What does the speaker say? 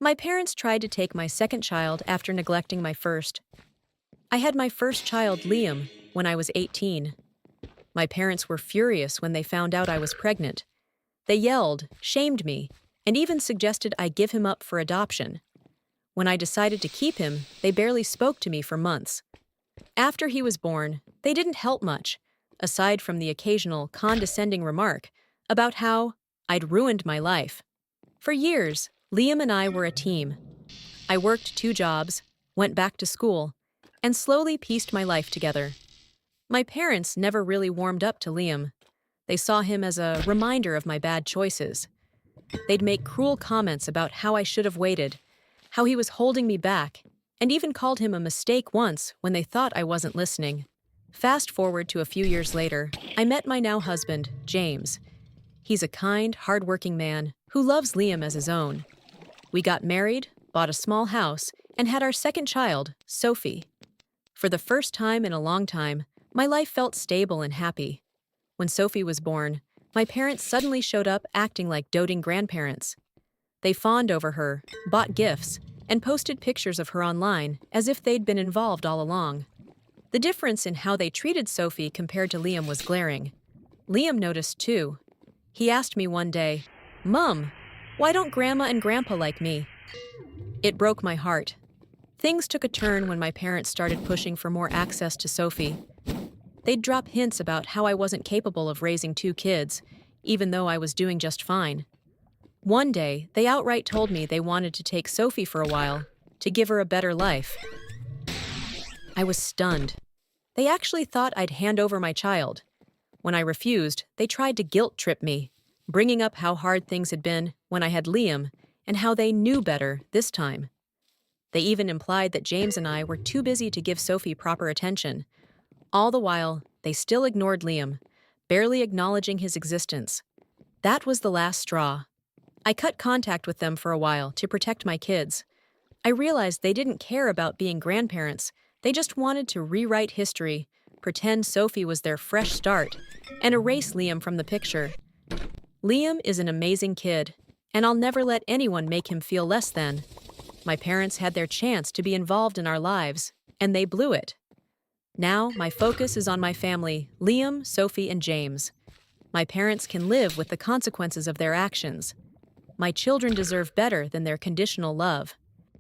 My parents tried to take my second child after neglecting my first. I had my first child, Liam, when I was 18. My parents were furious when they found out I was pregnant. They yelled, shamed me, and even suggested I give him up for adoption. When I decided to keep him, they barely spoke to me for months. After he was born, they didn't help much, aside from the occasional condescending remark about how I'd ruined my life. For years, Liam and I were a team. I worked 2 jobs, went back to school, and slowly pieced my life together. My parents never really warmed up to Liam. They saw him as a reminder of my bad choices. They'd make cruel comments about how I should have waited, how he was holding me back, and even called him a mistake once when they thought I wasn't listening. Fast forward to a few years later, I met my now husband, James. He's a kind, hardworking man who loves Liam as his own. We got married, bought a small house, and had our second child, Sophie. For the first time in a long time, my life felt stable and happy. When Sophie was born, my parents suddenly showed up acting like doting grandparents. They fawned over her, bought gifts, and posted pictures of her online as if they'd been involved all along. The difference in how they treated Sophie compared to Liam was glaring. Liam noticed too. He asked me one day, "Mom, why don't Grandma and Grandpa like me?" It broke my heart. Things took a turn when my parents started pushing for more access to Sophie. They'd drop hints about how I wasn't capable of raising 2 kids, even though I was doing just fine. One day, they outright told me they wanted to take Sophie for a while, to give her a better life. I was stunned. They actually thought I'd hand over my child. When I refused, they tried to guilt-trip me, bringing up how hard things had been when I had Liam and how they knew better this time. They even implied that James and I were too busy to give Sophie proper attention. All the while, they still ignored Liam, barely acknowledging his existence. That was the last straw. I cut contact with them for a while to protect my kids. I realized they didn't care about being grandparents. They just wanted to rewrite history, pretend Sophie was their fresh start, and erase Liam from the picture. Liam is an amazing kid, and I'll never let anyone make him feel less than. My parents had their chance to be involved in our lives, and they blew it. Now, my focus is on my family, Liam, Sophie, and James. My parents can live with the consequences of their actions. My children deserve better than their conditional love.